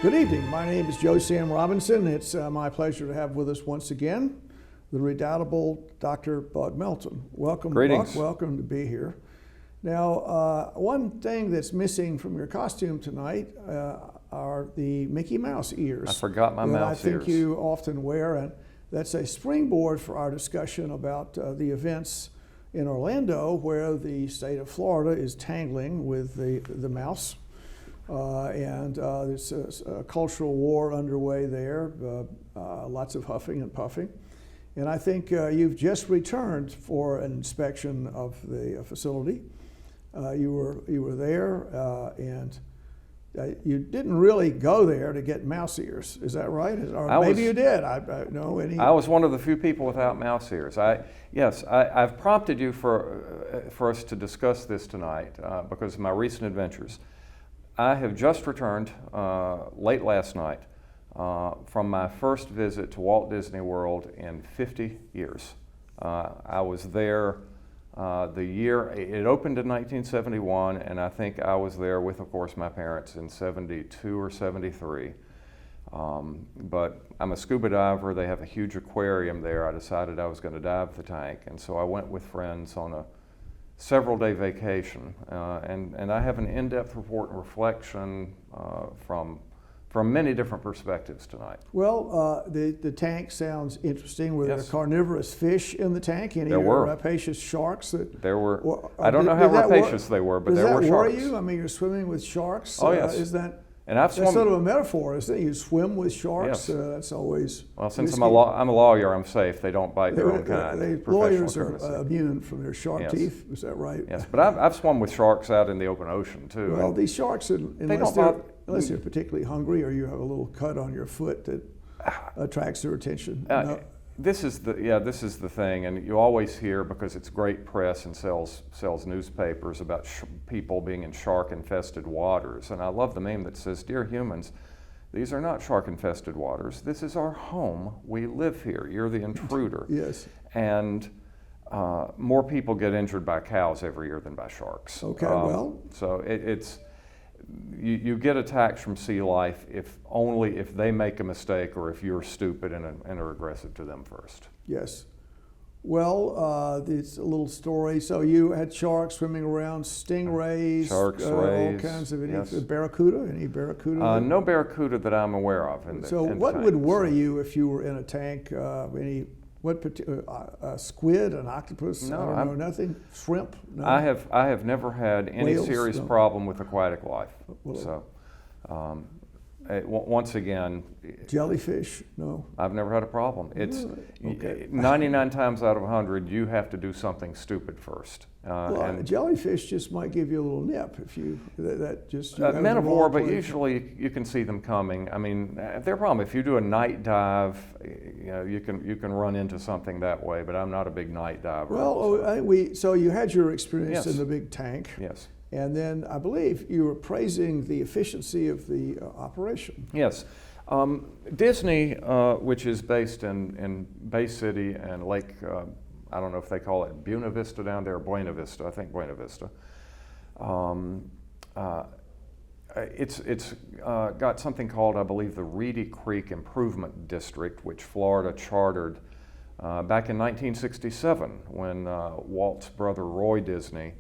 Good evening. My name is Joe Sam Robinson. It's my pleasure to have with us once again the redoubtable Dr. Buck Melton. Welcome, Greetings. Buck. Welcome to be here. Now, one thing that's missing from your costume tonight are the Mickey Mouse ears. I forgot my mouse that I ears. think you often wear, and that's a springboard for our discussion about the events in Orlando, where the state of Florida is tangling with the mouse. There's a cultural war underway there, lots of huffing and puffing. And I think you've just returned for an inspection of the facility. You were there, and you didn't really go there to get mouse ears. Is that right? Or maybe you did. I was one of the few people without mouse ears. I've prompted you for us to discuss this tonight because of my recent adventures. I have just returned late last night from my first visit to Walt Disney World in 50 years. I was there the year it opened in 1971, and I think I was there with, of course, my parents in 72 or 73. But I'm a scuba diver. They have a huge aquarium there. I decided I was going to dive the tank, and so I went with friends on a several-day vacation, and I have an in-depth report and reflection from many different perspectives tonight. Well, the tank sounds interesting. Were there Yes. carnivorous fish in the tank? Any There were. rapacious sharks? There were. I don't know how rapacious they were, but there were sharks. Does that worry sharks. you? I mean, you're swimming with sharks. Oh, yes. And I've that's swum. sort of a metaphor, isn't it? You swim with sharks. Yes. That's always Well, since risky. I'm a lawyer, I'm safe. They don't bite their own kind. Lawyers are Professional courtesy. immune from their shark Yes. teeth. Is that right? Yes, but I've swum with sharks out in the open ocean too. Well, and these sharks, unless they're particularly hungry or you have a little cut on your foot that attracts their attention. This is the thing, and you always hear, because it's great press and sells newspapers, about people being in shark-infested waters. And I love the meme that says, "Dear humans, these are not shark-infested waters. This is our home. We live here. You're the intruder." Yes. And more people get injured by cows every year than by sharks. Okay, So it's you get attacks from sea life only if they make a mistake or if you're stupid and are aggressive to them first. Yes. Well, it's a little story. So you had sharks swimming around, stingrays, Sharks, all rays, kinds of yes. barracuda. Any barracuda? No barracuda that I'm aware of. What would worry you if you were in a tank? A squid, an octopus? No, I don't know, nothing. Shrimp? No. I have never had any Whales? serious No. problem with aquatic life. Well, Once again, jellyfish? No. I've never had a problem. It's Really? Okay. 99 times out of 100, you have to do something stupid first. Jellyfish just might give you a little nip if you just Men of war, but usually you can see them coming. I mean, their problem, if you do a night dive, you can run into something that way. But I'm not a big night diver. Well, so you had your experience Yes. in the big tank. Yes. And then I believe you were praising the efficiency of the operation. Yes. Disney, which is based in Bay City and Lake, I don't know if they call it Buena Vista down there, Buena Vista, I think Buena Vista. It's got something called, I believe, the Reedy Creek Improvement District, which Florida chartered back in 1967 when Walt's brother Roy Disney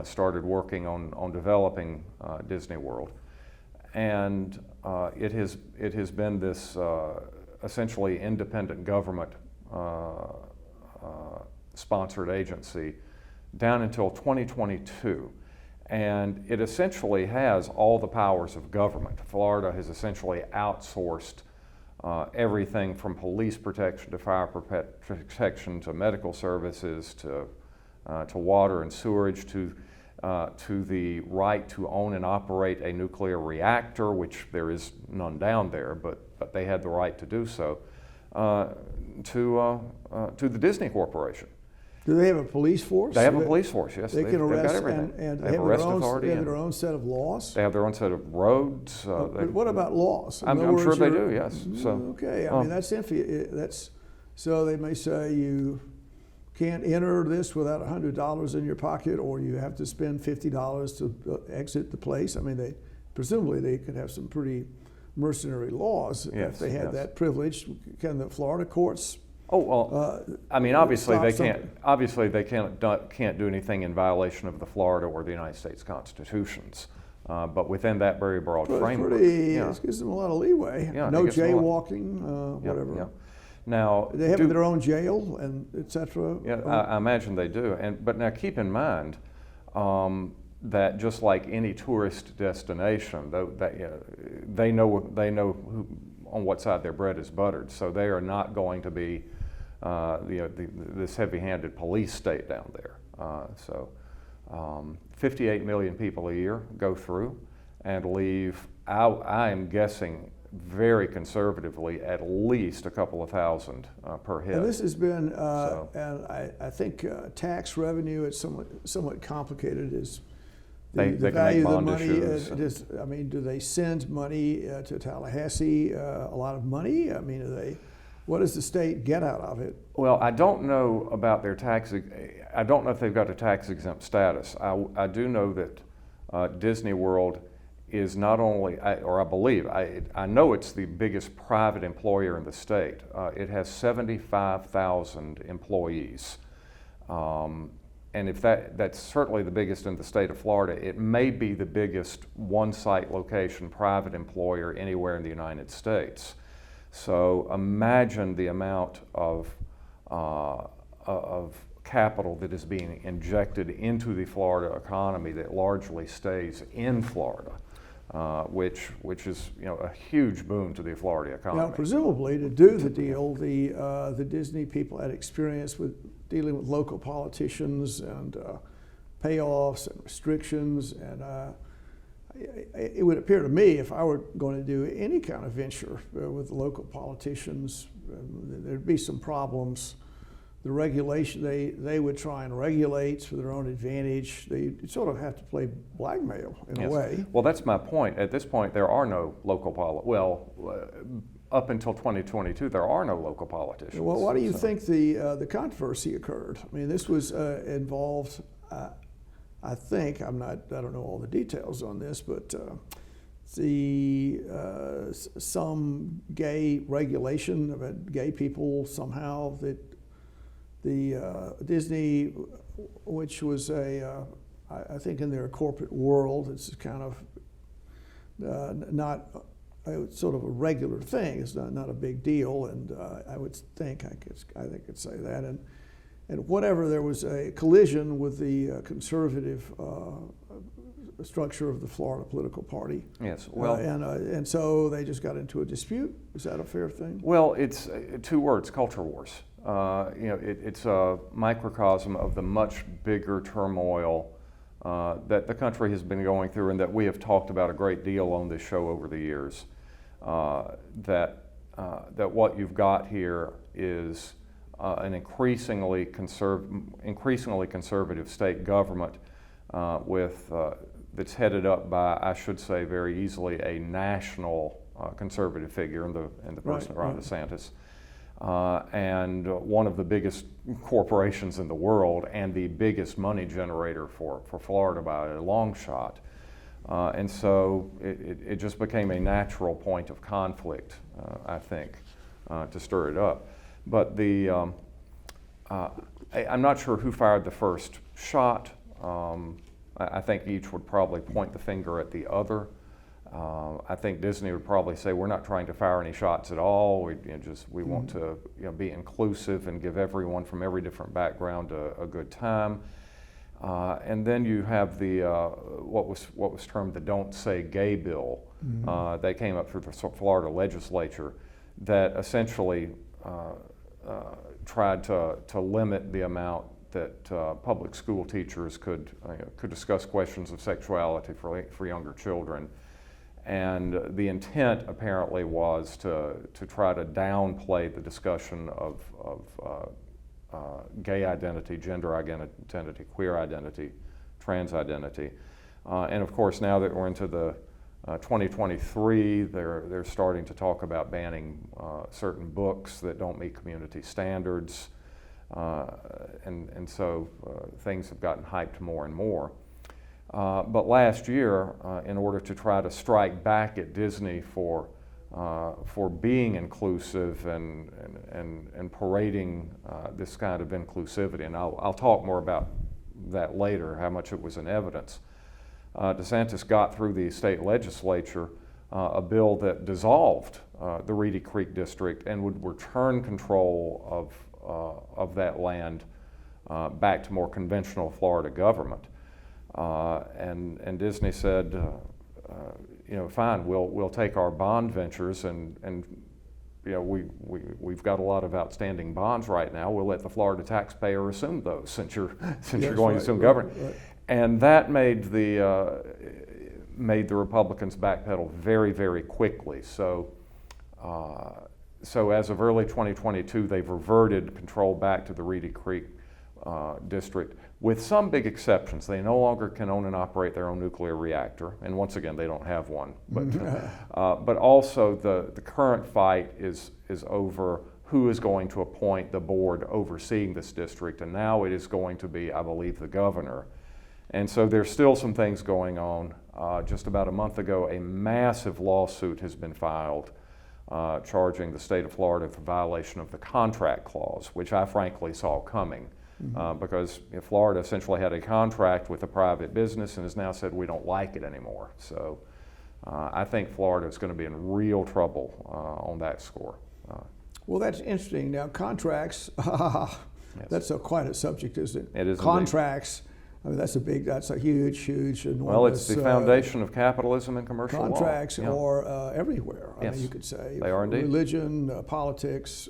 started working on developing Disney World. And it has been this essentially independent government sponsored agency down until 2022. And it essentially has all the powers of government. Florida has essentially outsourced everything from police protection to fire protection to medical services to water and sewerage to the right to own and operate a nuclear reactor, which there is none down there, but they had the right to do so, to the Disney Corporation. Do they have a police force? They have a police force, yes. They can arrest they've got everything. and they have arrest authority. They have their own set of laws? They have their own set of roads. But what about laws? I'm sure they do, yes. So, okay, I mean, that's so they may say you can't enter this without $100 in your pocket, or you have to spend $50 to exit the place. I mean, presumably they could have some pretty mercenary laws. Yes, If they had yes. that privilege, can the Florida courts? Oh well, I mean, obviously stop they something? can't. Obviously, they can't do anything in violation of the Florida or the United States constitutions. But within that very broad framework, It gives them a lot of leeway. Yeah, No it gives them a lot. jaywalking, Yeah, whatever. yeah. Now, They have their own jail and et cetera. yeah, I imagine they do. But now keep in mind that just like any tourist destination, they know on what side their bread is buttered. So they are not going to be this heavy-handed police state down there. 58 million people a year go through and leave. I am guessing very conservatively at least a couple of thousand per head. And this has been, and I think tax revenue is somewhat complicated. Is the They can value make of the bond money? issues. I mean, do they send money to Tallahassee? A lot of money? I mean, what does the state get out of it? Well, I don't know about their I don't know if they've got a tax exempt status. I do know that Disney World is not only, I believe, I know it's the biggest private employer in the state. It has 75,000 employees. And if that's certainly the biggest in the state of Florida, it may be the biggest one-site location private employer anywhere in the United States. So imagine the amount of capital that is being injected into the Florida economy that largely stays in Florida, which is a huge boon to the Florida economy. Now, presumably, to do the deal, the Disney people had experience with dealing with local politicians and payoffs and restrictions, and it would appear to me if I were going to do any kind of venture with local politicians, there'd be some problems. The regulation, they would try and regulate for their own advantage. They sort of have to play blackmail in a way. Well, that's my point. At this point, there are no local up until 2022, there are no local politicians. Well, why do you think the controversy occurred? I mean, this was involved. I think I don't know all the details on this, but some gay regulation about gay people somehow that the Disney, which was I think in their corporate world, it's kind of not sort of a regular thing. It's not a big deal, and I would think I could say that, and whatever, there was a collision with the conservative structure of the Florida political party. Yes, well, and so they just got into a dispute. Is that a fair thing? Well, it's two words: culture wars. It's a microcosm of the much bigger turmoil that the country has been going through, and that we have talked about a great deal on this show over the years. That what you've got here is an increasingly conservative state government that's headed up by, I should say, very easily a national conservative figure in the person of Ron DeSantis. And one of the biggest corporations in the world and the biggest money generator for Florida by a long shot. And so it just became a natural point of conflict, I think, to stir it up. But I'm not sure who fired the first shot. I think each would probably point the finger at the other. I think Disney would probably say, we're not trying to fire any shots at all. We want to be inclusive and give everyone from every different background a good time. And then you have the what was termed the "Don't Say Gay" bill. That came up through the Florida legislature that essentially tried to limit the amount that public school teachers could discuss questions of sexuality for younger children. And the intent apparently was to try to downplay the discussion of gay identity, gender identity, queer identity, trans identity. And of course, now that we're into the 2023, they're starting to talk about banning certain books that don't meet community standards. And so things have gotten hyped more and more. But last year, in order to try to strike back at Disney for for being inclusive and parading this kind of inclusivity. And I'll talk more about that later, how much it was in evidence. DeSantis got through the state legislature a bill that dissolved the Reedy Creek District and would return control of that land back to more conventional Florida government. And Disney said, fine, we'll take our bond ventures and we've got a lot of outstanding bonds right now. We'll let the Florida taxpayer assume those since you're going to assume government. Right. And that made the Republicans backpedal very, very quickly. So as of early 2022, they've reverted control back to the Reedy Creek district, with some big exceptions. They no longer can own and operate their own nuclear reactor, and once again, they don't have one. But also the current fight is over who is going to appoint the board overseeing this district, and now it is going to be, I believe, the governor. And so there's still some things going on. Just about a month ago, a massive lawsuit has been filed charging the state of Florida for violation of the contract clause, which I frankly saw coming. Because Florida essentially had a contract with a private business and has now said we don't like it anymore. So I think Florida is going to be in real trouble on that score. Well, that's interesting. Now, contracts, yes. That's quite a subject, isn't it? It is. Contracts, I mean, that's a huge, enormous. Well, it's the foundation of capitalism and commercial contracts law. Or everywhere. Yes. I mean, you could say. They are indeed. Religion, politics,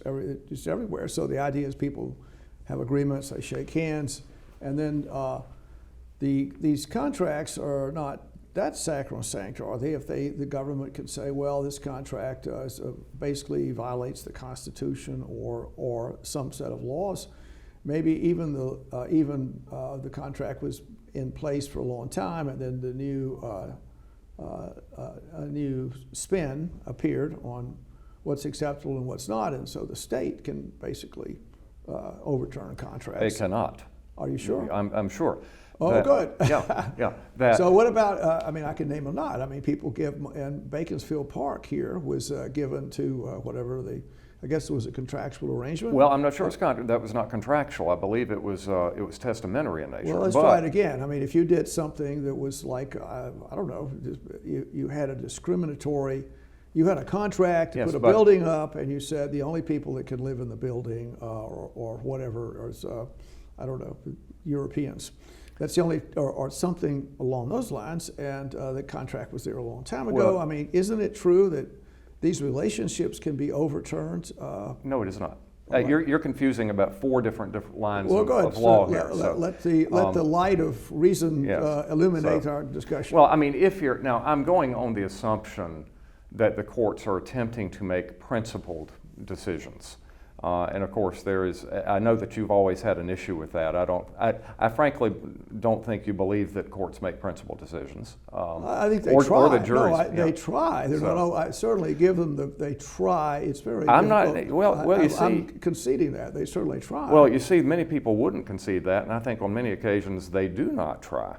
just everywhere. So the idea is people have agreements, they shake hands, and then these contracts are not that sacrosanct, are they? If the government can say, well, this contract basically violates the Constitution or some set of laws, maybe even the contract was in place for a long time, and then the new spin appeared on what's acceptable and what's not, and so the state can basically overturn contracts. They cannot. Are you sure? I'm sure. Oh, good. Yeah. So what about, I can name a lot. I mean, people give, and Beaconsfield Park here was given to I guess it was a contractual arrangement? Well, I'm not sure that was not contractual. I believe it was testamentary in nature. Well, let's try it again. I mean, if you did something that was like, I don't know, you had a discriminatory, you had a contract to put a building up, and you said the only people that could live in the building or whatever is, I don't know, Europeans. That's the only, or something along those lines, and the contract was there a long time ago. Well, I mean, isn't it true that these relationships can be overturned? No, it is not. You're confusing about four different lines of law here. Let the light of reason illuminate our discussion. Well, I mean, I'm going on the assumption that the courts are attempting to make principled decisions. And of course, I know that you've always had an issue with that. I frankly don't think you believe that courts make principled decisions. I think they try. Or the juries. They try. I certainly give them they try. It's very difficult. I'm conceding that. They certainly try. Well, you see, many people wouldn't concede that, and I think on many occasions they do not try,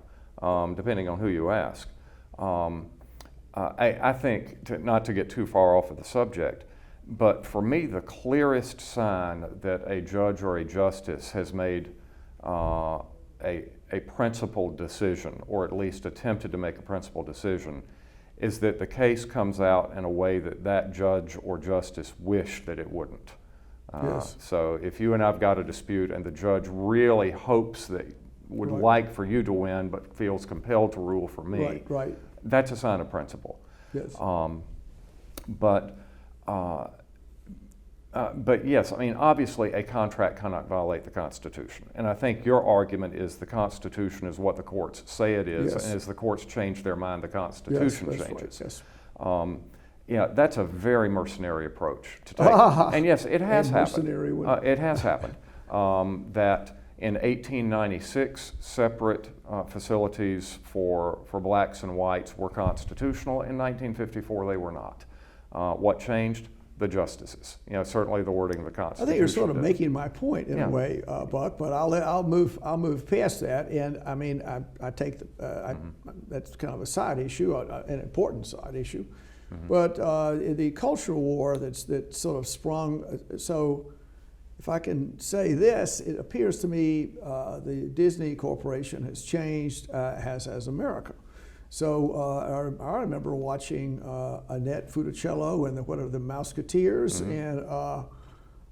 depending on who you ask. I think, not to get too far off of the subject, but for me, the clearest sign that a judge or a justice has made a principled decision, or at least attempted to make a principled decision, is that the case comes out in a way that judge or justice wished that it wouldn't. Yes. So if you and I've got a dispute and the judge really hopes that would like for you to win but feels compelled to rule for me, that's a sign of principle. Yes. But yes, I mean, obviously a contract cannot violate the Constitution. And I think your argument is the Constitution is what the courts say it is, and as the courts change their mind, the Constitution changes. Yes. That's a very mercenary approach to take. And yes, it has happened. It has happened. That in 1896, separate facilities for blacks and whites were constitutional. In 1954, they were not. What changed? The justices. Certainly the wording of the Constitution. I think you're sort of making my point in a way, Buck. But I'll move past that. And I mean, I take that's kind of a side issue, an important side issue. But the cultural war that sort of sprung, so if I can say this, it appears to me the Disney Corporation has changed, as has America. So I remember watching Annette Funicello and the Mouseketeers, and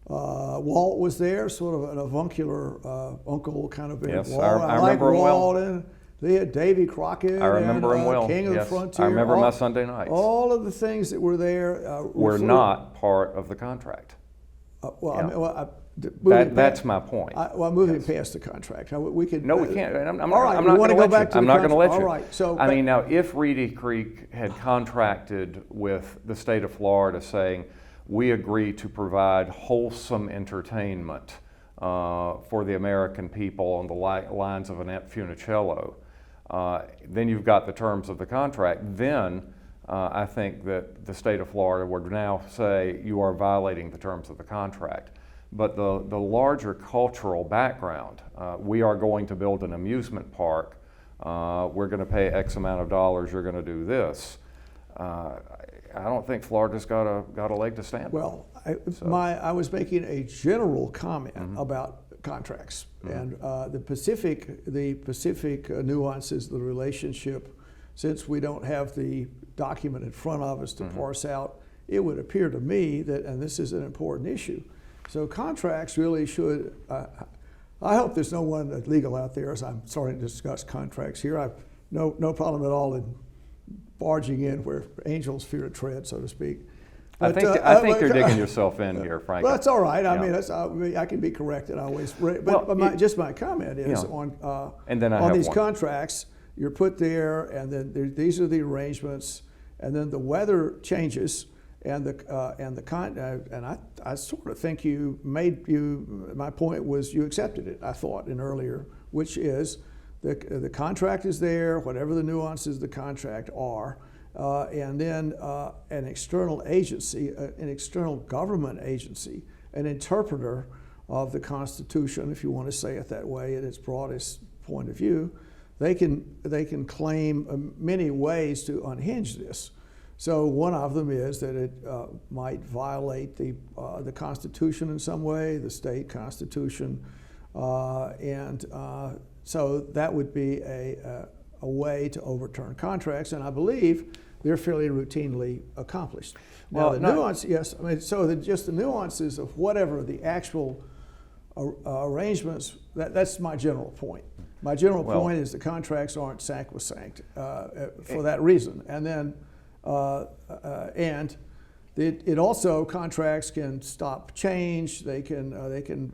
Walt was there, sort of an avuncular uncle kind of. Yes, Walt. I remember him Walt, well. and they had Davy Crockett. I remember him well. King of yes. the Frontier. I remember my Sunday nights. All of the things that were there were not part of the contract. That's my point. Moving past the contract. We could. No, we can't. I'm right, not going to go back to I'm not going to let you. All right. So, I mean, now, if Reedy Creek had contracted with the state of Florida saying, we agree to provide wholesome entertainment for the American people on the lines of Annette Funicello, then you've got the terms of the contract. Then I think that the state of Florida would now say you are violating the terms of the contract. But the larger cultural background, we are going to build an amusement park, we're going to pay X amount of dollars, you're going to do this. I don't think Florida's got a leg to stand on. Well, I was making a general comment about contracts and the Pacific nuances of the relationship. Since we don't have the document in front of us to parse out, it would appear to me that, and this is an important issue, so contracts really should. I hope there's no one legal out there as I'm starting to discuss contracts here. I've no problem at all in barging in where angels fear to tread, so to speak. But, I think you're digging yourself in here, Frank. Well, that's all right. I mean, I can be corrected always. But my comment is on these contracts, you're put there, and then these are the arrangements, and then the weather changes, and I sort of think my point was you accepted it. I thought earlier, which is the contract is there, whatever the nuances of the contract are. And then an external agency, an external government agency, an interpreter of the Constitution, if you want to say it that way, in its broadest point of view, they can claim many ways to unhinge this. So one of them is that it might violate the Constitution in some way, the state constitution, and so that would be a way to overturn contracts, and I believe they're fairly routinely accomplished. Now, the nuance, yes, I mean, so just the nuances of whatever the actual arrangements, that's my general point. My general point is the contracts aren't sacrosanct for that reason. And then, it also, contracts can stop change, they can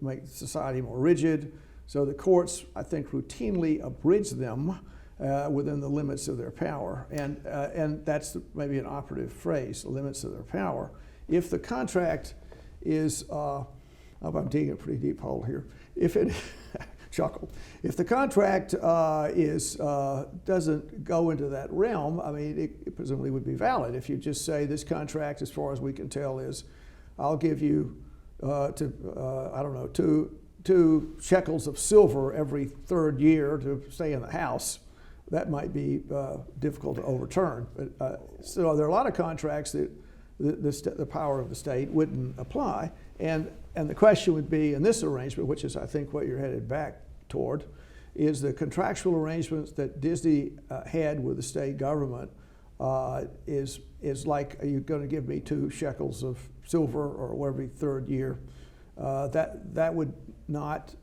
make society more rigid. So the courts, I think, routinely abridge them within the limits of their power, and that's maybe an operative phrase, the limits of their power. If the contract is, I'm digging a pretty deep hole here. If it, chuckle. If the contract doesn't go into that realm, I mean, it presumably would be valid. If you just say this contract, as far as we can tell, is, I'll give you two shekels of silver every third year to stay in the house, that might be difficult to overturn. But, so there are a lot of contracts that the power of the state wouldn't apply. And the question would be, in this arrangement, which is I think what you're headed back toward, is the contractual arrangements that Disney had with the state government is like, are you going to give me 2 shekels of silver or every third year? That would not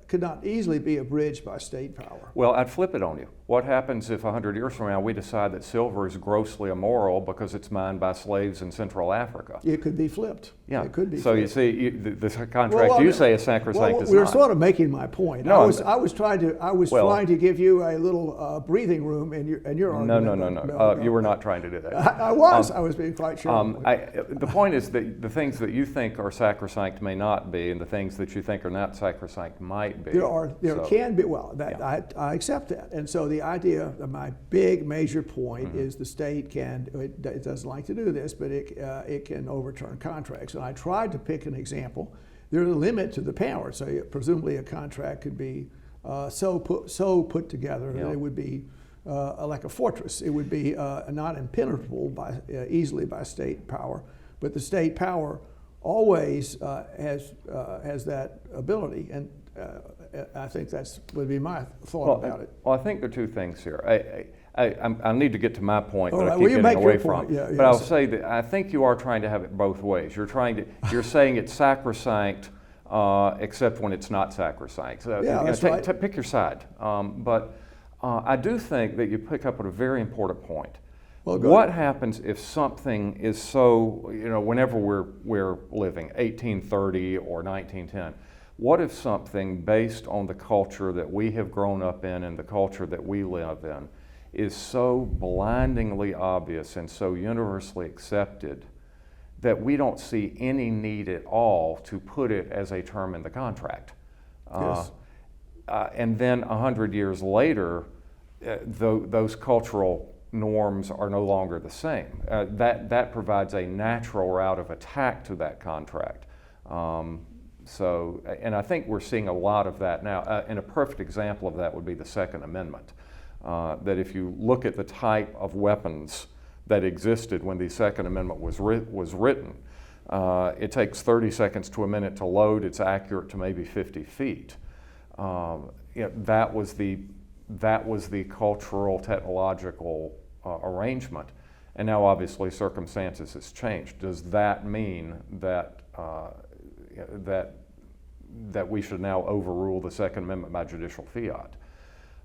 could not easily be abridged by state power. Well, I'd flip it on you. What happens if 100 years from now we decide that silver is grossly immoral because it's mined by slaves in Central Africa? It could be flipped. Yeah. It could be so flipped. You see, the contract you say is sacrosanct is we're not. sort of making my point. No, I was trying to give you a little breathing room in your argument. No. You were not trying to do that. I was being quite sure. The point is that the things that you think are sacrosanct may not be, and the things that you think are not sacrosanct might be. There can be. Well, I accept that. And so the idea, my big major point is the state it doesn't like to do this, but it can overturn contracts. And I tried to pick an example. There's a limit to the power. So presumably a contract could be so put together that it would be like a fortress. It would be not impenetrable easily by state power, but the state power always has that ability, and I think would be my thought about it. Well, I think there are two things here. I need to get to my point, but I well, keep getting away from it. Yeah, but I'll say that I think you are trying to have it both ways. You're saying it's sacrosanct, except when it's not sacrosanct. So, that's right. Pick your side. But I do think that you pick up on a very important point. Well, what happens if something is so, whenever we're living, 1830 or 1910, what if something based on the culture that we have grown up in and the culture that we live in is so blindingly obvious and so universally accepted that we don't see any need at all to put it as a term in the contract? Yes. And then 100 years later, those cultural norms are no longer the same. That provides a natural route of attack to that contract. And I think we're seeing a lot of that now. And a perfect example of that would be the Second Amendment. That if you look at the type of weapons that existed when the Second Amendment was written, it takes 30 seconds to a minute to load. It's accurate to maybe 50 feet. That was the cultural, technological arrangement. And now obviously circumstances has changed. Does that mean that that we should now overrule the Second Amendment by judicial fiat?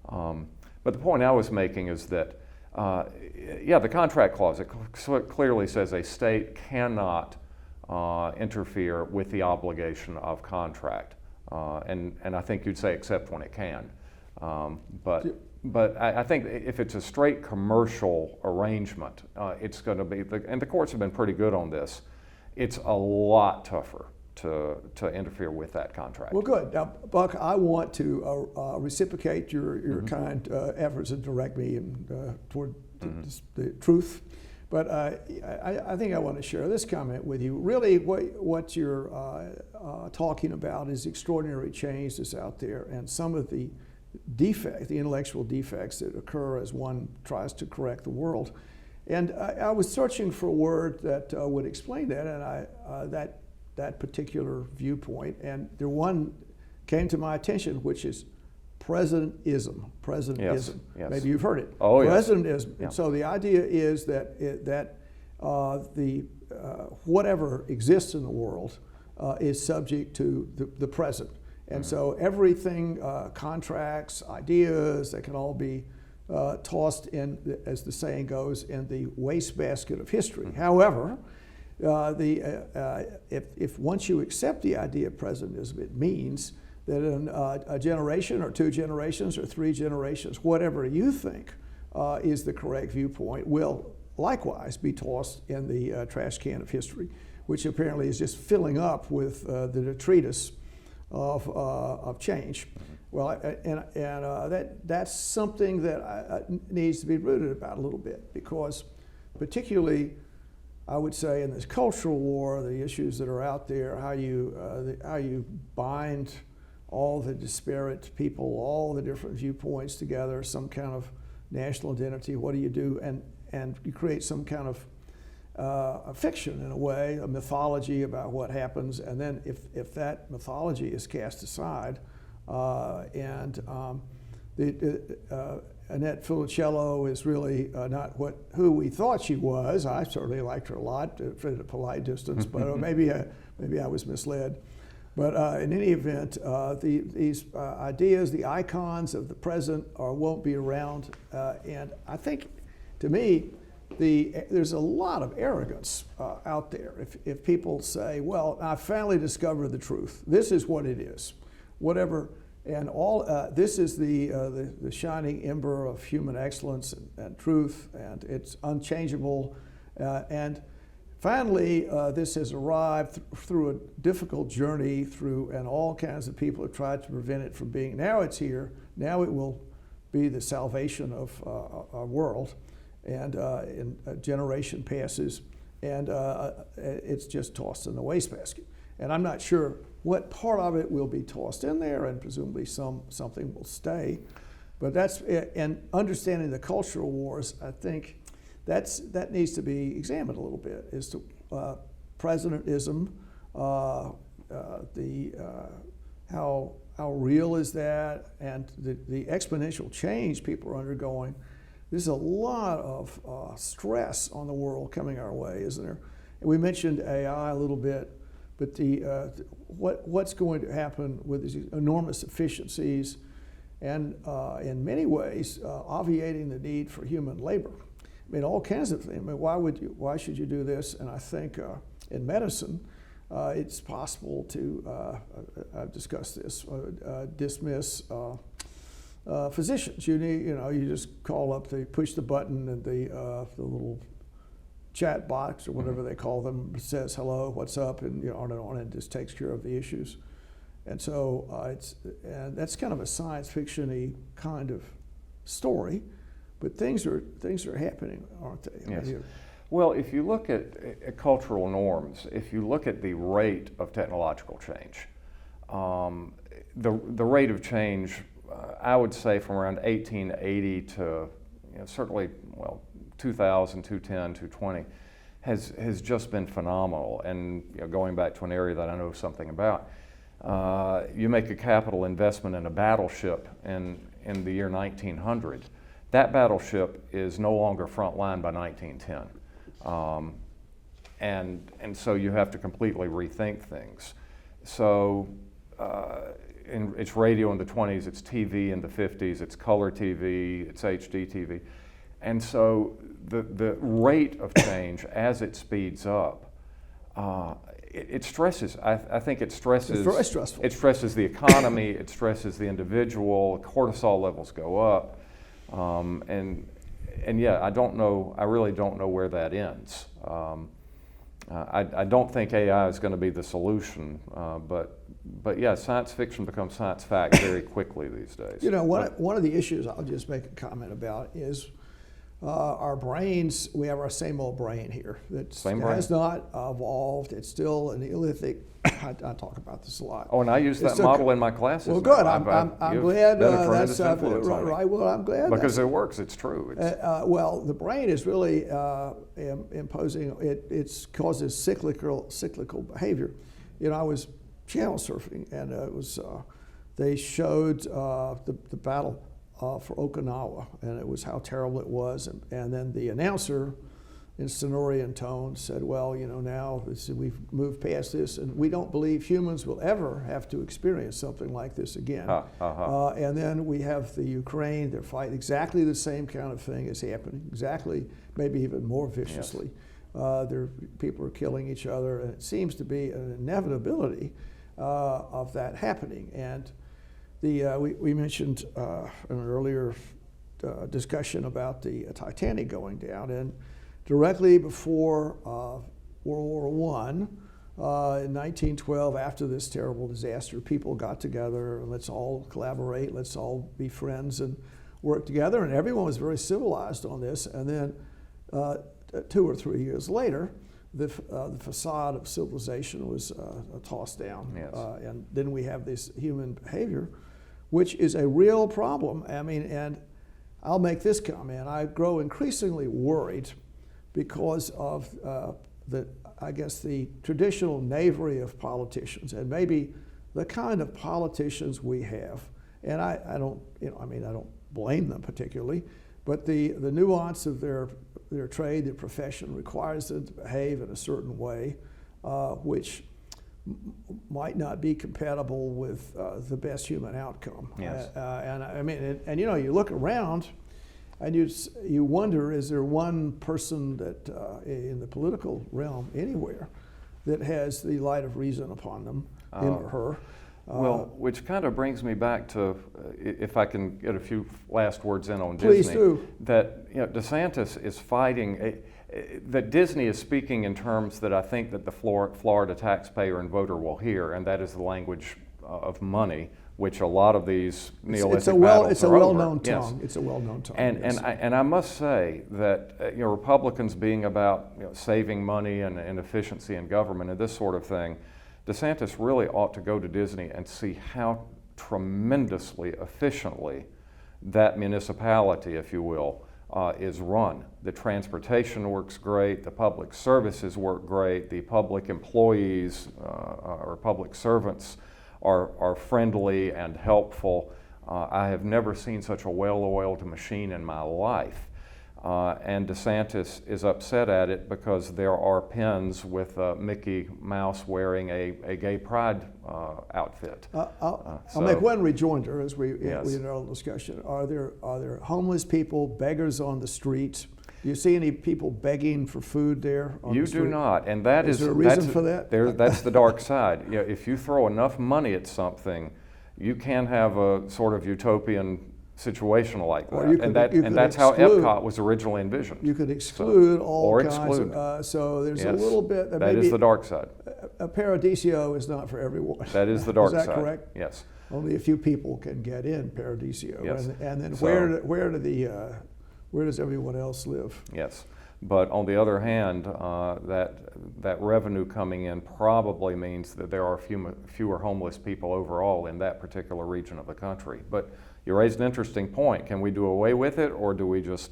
But the point I was making is that, the contract clause, it clearly says a state cannot interfere with the obligation of contract. And I think you'd say except when it can. But I think if it's a straight commercial arrangement, it's going to be, and the courts have been pretty good on this, it's a lot tougher to interfere with that contract. Well, good. Now, Buck, I want to reciprocate your kind efforts to direct me toward the truth. But I think I want to share this comment with you. Really, what you're talking about is extraordinary change that's out there, and some of the intellectual defects that occur as one tries to correct the world. And I was searching for a word that would explain that, and that particular viewpoint, and one came to my attention, which is presidentism. Presidentism. Yes. Maybe you've heard it. Oh, yes. Presidentism. Yeah. And so the idea is that whatever exists in the world is subject to the present. And so everything, contracts, ideas, they can all be tossed in, as the saying goes, in the wastebasket of history. However, if once you accept the idea of presidentism, it means that in a generation or two generations or three generations, whatever you think is the correct viewpoint will likewise be tossed in the trash can of history, which apparently is just filling up with the detritus of change. Well, that's something that needs to be rooted about a little bit, because particularly, I would say, in this cultural war, the issues that are out there, how you bind all the disparate people, all the different viewpoints together, some kind of national identity. What do you do? And you create some kind of a fiction, in a way, a mythology about what happens. And then if that mythology is cast aside, Annette Funicello is really not who we thought she was. I certainly liked her a lot at a polite distance, but maybe I was misled. But in any event, these ideas, the icons of the present won't be around. And I think, to me, there's a lot of arrogance out there. If people say, well, I finally discovered the truth. This is what it is. Whatever. And this is the shining ember of human excellence and truth, and it's unchangeable. And finally, this has arrived through a difficult journey, and all kinds of people have tried to prevent it from being. Now it's here. Now it will be the salvation of our world. And a generation passes, and it's just tossed in the wastebasket. And I'm not sure what part of it will be tossed in there, and presumably something will stay. But that's, and understanding the cultural wars, I think that needs to be examined a little bit, as to presidentism, how real is that, and the exponential change people are undergoing. There's a lot of stress on the world coming our way, isn't there? And we mentioned AI a little bit, but what's going to happen with these enormous efficiencies, and in many ways obviating the need for human labor. I mean, all kinds of things. I mean, why should you do this? And I think in medicine, it's possible to, I've discussed this, dismiss physicians. You just call up, push the button, and the little chat box or whatever they call them says hello, what's up, and on and on, and just takes care of the issues. And so and that's kind of a science fiction-y kind of story, but things are happening, aren't they? Yes. Well, if you look at cultural norms, if you look at the rate of technological change, the rate of change, I would say from around 1880 to certainly 2000, 210, 220, has just been phenomenal. And going back to an area that I know something about, you make a capital investment in a battleship in the year 1900. That battleship is no longer frontline by 1910. And so you have to completely rethink things. So it's radio in the 20s, it's TV in the 50s, it's color TV, it's HD TV. And so the rate of change as it speeds up, it stresses. I think it stresses. It's very stressful. It stresses the economy. It stresses the individual. Cortisol levels go up, and yeah, I really don't know where that ends. I don't think AI is going to be the solution, but yeah, science fiction becomes science fact very quickly these days. One of the issues I'll just make a comment about is our brains. We have our same old brain here that has not evolved. It's still an Neolithic. I talk about this a lot. Oh, and I use that model in my classes. Well, good. I'm glad that's right. Well, I'm glad because it works. It's true. Well, the brain is really imposing. It causes cyclical behavior. I was channel surfing, and it was they showed the battle for Okinawa, and it was how terrible it was, and then the announcer in Stentorian tone said, well, now we've moved past this, and we don't believe humans will ever have to experience something like this again. And then we have the Ukraine. They're fighting exactly the same kind of thing is happening, exactly, maybe even more viciously. Yes. People are killing each other, and it seems to be an inevitability of that happening. And we mentioned in an earlier discussion about the Titanic going down, and directly before World War I, in 1912, after this terrible disaster, people got together and let's all collaborate, let's all be friends and work together, and everyone was very civilized on this. And then 2 or 3 years later, the facade of civilization was tossed down. Yes. And then we have this human behavior, which is a real problem. I mean, and I'll make this comment. I grow increasingly worried because of the traditional knavery of politicians, and maybe the kind of politicians we have. And I don't blame them particularly, but the nuance of their trade, their profession requires them to behave in a certain way, which might not be compatible with the best human outcome. Yes. And you look around, and you wonder, is there one person that in the political realm anywhere that has the light of reason upon them, him or her? Well, which kind of brings me back to, if I can get a few last words in on Please Disney. Do. That DeSantis is fighting, that Disney is speaking in terms that I think that the Florida taxpayer and voter will hear, and that is the language of money, which a lot of these Neolithic battles It's a are well-known over. tongue. Yes. It's a well-known tongue. And I must say that Republicans being about saving money and efficiency in government and this sort of thing, DeSantis really ought to go to Disney and see how tremendously efficiently that municipality, if you will, is run. The transportation works great, the public services work great, the public employees or public servants are friendly and helpful. I have never seen such a well-oiled machine in my life. And DeSantis is upset at it because there are pins with Mickey Mouse wearing a gay pride outfit. I'll make one rejoinder as we Yes. in our discussion. Are there homeless people, beggars on the street? Do you see any people begging for food there on You the street? do not, and that Is there a reason that's, for that? That's the dark side. Yeah, if you throw enough money at something, you can have a sort of utopian situation like that, Or you could- you could that's how exclude- Epcot was originally envisioned. You could exclude all or kinds exclude. of. So there's Yes, a little bit. that maybe is the dark side. A Paradiso is not for everyone. That is the dark Is that side. correct? Yes. Only a few people can get in Paradiso. Yes. And then So- where does everyone else live? Yes, but on the other hand, that revenue coming in probably means that there are fewer homeless people overall in that particular region of the country. But you raised an interesting point. Can we do away with it, or do we just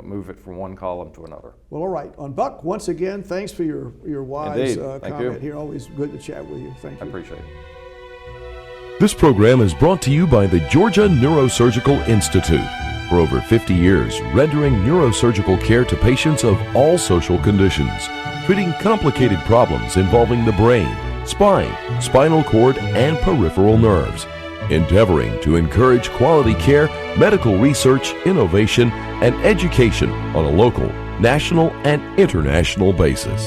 move it from one column to another? Well, all right. On Buck, once again, thanks for your wise Indeed. Thank comment you. here. Always good to chat with you. Thank I you. appreciate it. This program is brought to you by the Georgia Neurosurgical Institute. For over 50 years, rendering neurosurgical care to patients of all social conditions, treating complicated problems involving the brain, spine, spinal cord, and peripheral nerves, endeavoring to encourage quality care, medical research, innovation, and education on a local, national, and international basis.